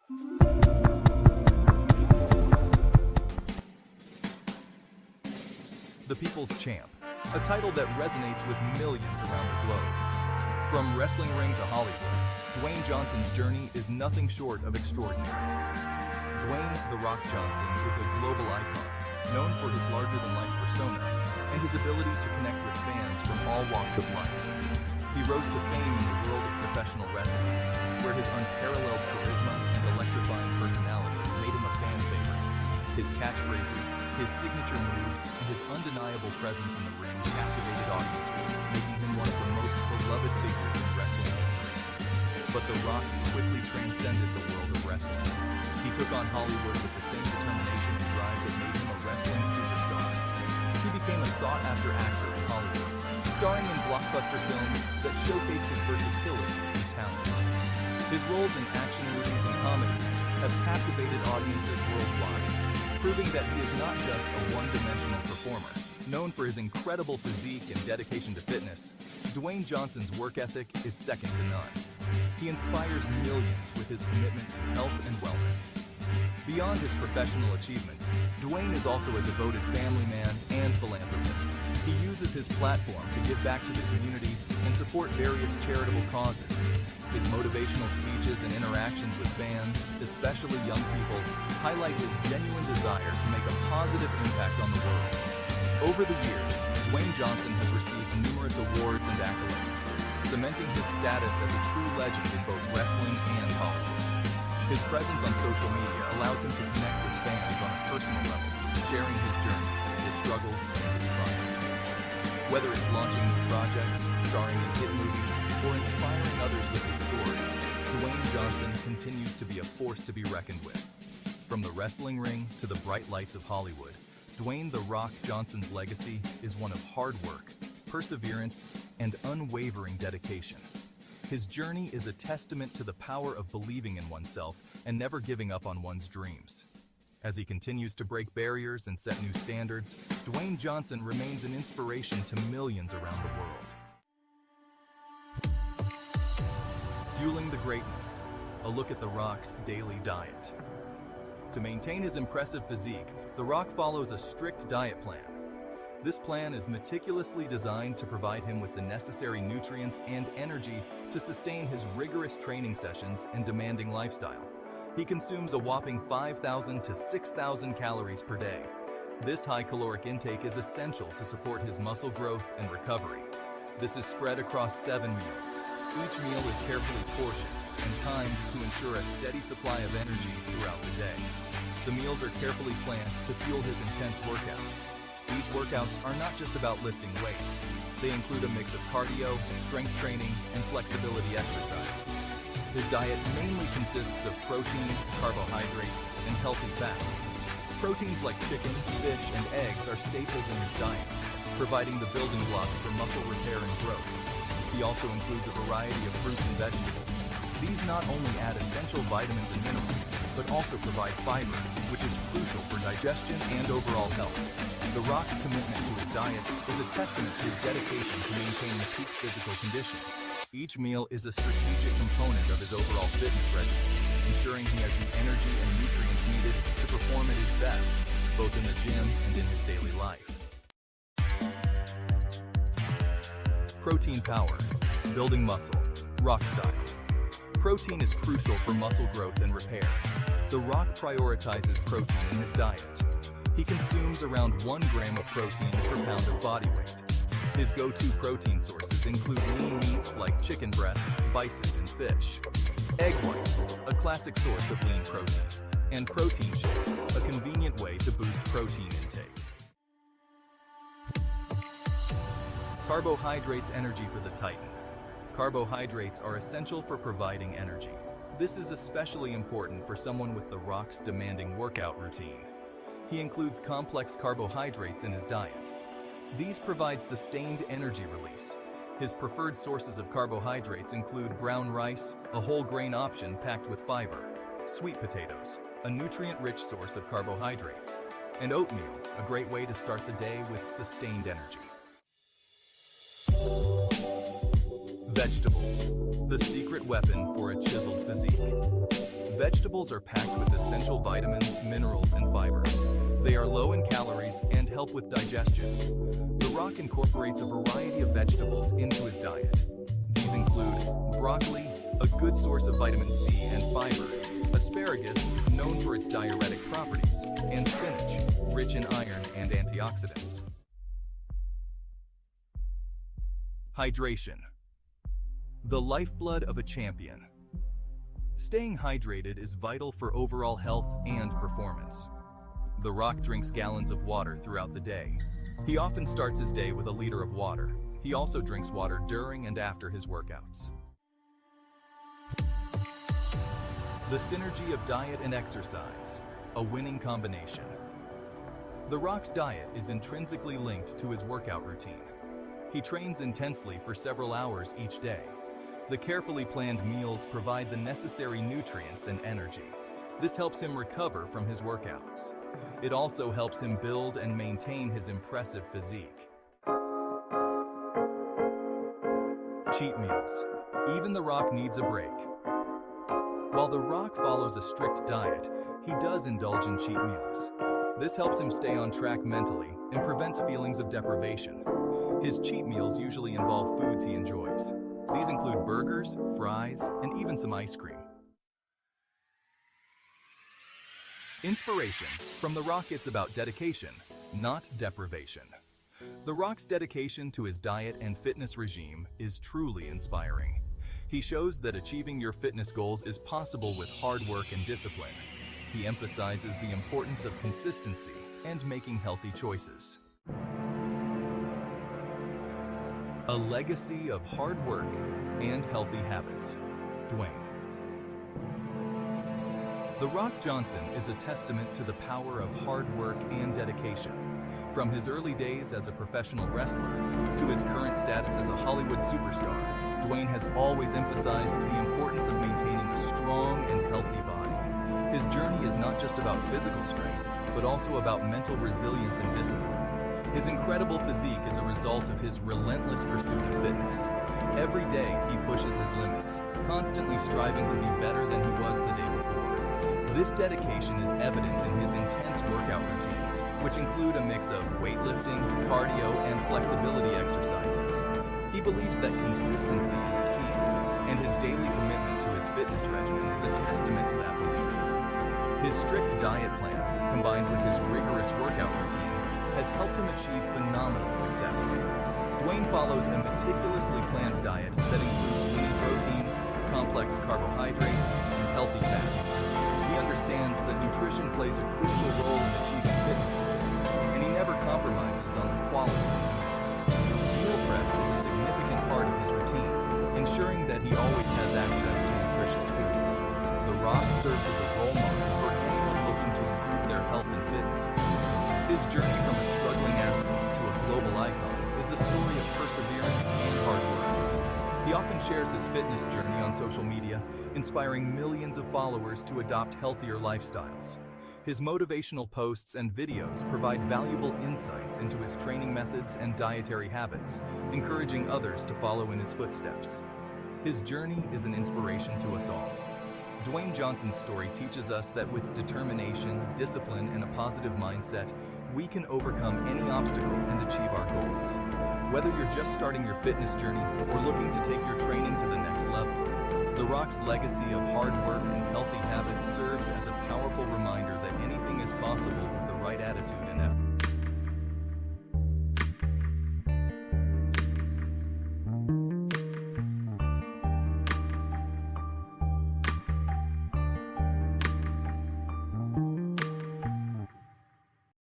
The People's Champ, a title that resonates with millions around the globe. From wrestling ring to Hollywood, Dwayne Johnson's journey is nothing short of extraordinary. Dwayne "The Rock" Johnson is a global icon, known for his larger-than-life persona and his ability to connect with fans from all walks of life. He rose to fame in the world of professional wrestling, where his unparalleled charisma and electrifying personality made him a fan favorite. His catchphrases, his signature moves, and his undeniable presence in the ring captivated audiences, making him one of the most beloved figures in wrestling history. But The Rock quickly transcended the world of wrestling. He took on Hollywood with the same determination and drive that made him a wrestling superstar. He became a sought-after actor in Hollywood, starring in blockbuster films that showcased his versatility and talent. His roles in action movies and comedies have captivated audiences worldwide, proving that he is not just a one-dimensional performer. Known for his incredible physique and dedication to fitness, Dwayne Johnson's work ethic is second to none. He inspires millions with his commitment to health and wellness. Beyond his professional achievements, Dwayne is also a devoted family man and philanthropist. He uses his platform to give back to the community and support various charitable causes. His motivational speeches and interactions with fans, especially young people, highlight his genuine desire to make a positive impact on the world. Over the years, Dwayne Johnson has received numerous awards and accolades, cementing his status as a true legend in both wrestling and Hollywood. His presence on social media allows him to connect with fans on a personal level, sharing his journey, his struggles, and his triumphs. Whether it's launching new projects, starring in hit movies, or inspiring others with his story, Dwayne Johnson continues to be a force to be reckoned with. From the wrestling ring to the bright lights of Hollywood, Dwayne "The Rock" Johnson's legacy is one of hard work, perseverance, and unwavering dedication. His journey is a testament to the power of believing in oneself and never giving up on one's dreams. As he continues to break barriers and set new standards, Dwayne Johnson remains an inspiration to millions around the world. Fueling the greatness, a look at The Rock's daily diet. To maintain his impressive physique, The Rock follows a strict diet plan. This plan is meticulously designed to provide him with the necessary nutrients and energy to sustain his rigorous training sessions and demanding lifestyle. He consumes a whopping 5,000 to 6,000 calories per day. This high caloric intake is essential to support his muscle growth and recovery. This is spread across 7 meals. Each meal is carefully portioned and timed to ensure a steady supply of energy throughout the day. The meals are carefully planned to fuel his intense workouts. These workouts are not just about lifting weights. They include a mix of cardio, strength training, and flexibility exercises. His diet mainly consists of protein, carbohydrates, and healthy fats. Proteins like chicken, fish, and eggs are staples in his diet, providing the building blocks for muscle repair and growth. He also includes a variety of fruits and vegetables. These not only add essential vitamins and minerals, but also provide fiber, which is crucial for digestion and overall health. The Rock's commitment to his diet is a testament to his dedication to maintaining peak physical condition. Each meal is a strategic component of his overall fitness regimen, ensuring he has the energy and nutrients needed to perform at his best, both in the gym and in his daily life. Protein power, building muscle, Rock style. Protein is crucial for muscle growth and repair. The Rock prioritizes protein in his diet. He consumes around 1 gram of protein per pound of body weight. His go-to protein sources include lean meats like chicken breast, bison, and fish, egg whites, a classic source of lean protein, and protein shakes, a convenient way to boost protein intake. Carbohydrates energy for the Titan. Carbohydrates are essential for providing energy. This is especially important for someone with The Rock's demanding workout routine. He includes complex carbohydrates in his diet. These provide sustained energy release. His preferred sources of carbohydrates include brown rice, a whole grain option packed with fiber, sweet potatoes, a nutrient-rich source of carbohydrates, and oatmeal, a great way to start the day with sustained energy. Vegetables, the secret weapon for a chiseled physique. Vegetables are packed with essential vitamins, minerals, and fiber. They are low in calories and help with digestion. The Rock incorporates a variety of vegetables into his diet. These include broccoli, a good source of vitamin C and fiber, asparagus, known for its diuretic properties, and spinach, rich in iron and antioxidants. Hydration. The lifeblood of a champion. Staying hydrated is vital for overall health and performance. The Rock drinks gallons of water throughout the day. He often starts his day with a liter of water. He also drinks water during and after his workouts. The synergy of diet and exercise, a winning combination. The Rock's diet is intrinsically linked to his workout routine. He trains intensely for several hours each day. The carefully planned meals provide the necessary nutrients and energy. This helps him recover from his workouts. It also helps him build and maintain his impressive physique. Cheat meals. Even The Rock needs a break. While The Rock follows a strict diet, he does indulge in cheat meals. This helps him stay on track mentally and prevents feelings of deprivation. His cheat meals usually involve foods he enjoys. These include burgers, fries, and even some ice cream. Inspiration. From The Rock, it's about dedication, not deprivation. The Rock's dedication to his diet and fitness regime is truly inspiring. He shows that achieving your fitness goals is possible with hard work and discipline. He emphasizes the importance of consistency and making healthy choices. A legacy of hard work and healthy habits. Dwayne. The Rock Johnson is a testament to the power of hard work and dedication. From his early days as a professional wrestler to his current status as a Hollywood superstar, Dwayne has always emphasized the importance of maintaining a strong and healthy body. His journey is not just about physical strength, but also about mental resilience and discipline. His incredible physique is a result of his relentless pursuit of fitness. Every day, he pushes his limits, constantly striving to be better than he was the day before. This dedication is evident in his intense workout routines, which include a mix of weightlifting, cardio, and flexibility exercises. He believes that consistency is key, and his daily commitment to his fitness regimen is a testament to that belief. His strict diet plan, combined with his rigorous workout routine, has helped him achieve phenomenal success. Dwayne follows a meticulously planned diet that includes lean proteins, complex carbohydrates, and healthy fats. He understands that nutrition plays a crucial role in achieving fitness goals, and he never compromises on the quality of his meals. Meal prep is a significant part of his routine, ensuring that he always has access to nutritious food. The Rock serves as a role model for anyone looking to improve their health and fitness. His journey from a struggling athlete to a global icon is a story of perseverance and hard work. He often shares his fitness journey on social media, inspiring millions of followers to adopt healthier lifestyles. His motivational posts and videos provide valuable insights into his training methods and dietary habits, encouraging others to follow in his footsteps. His journey is an inspiration to us all. Dwayne Johnson's story teaches us that with determination, discipline, and a positive mindset, we can overcome any obstacle and achieve our goals. Whether you're just starting your fitness journey or looking to take your training to the next level, The Rock's legacy of hard work and healthy habits serves as a powerful reminder that anything is possible with the right attitude and effort.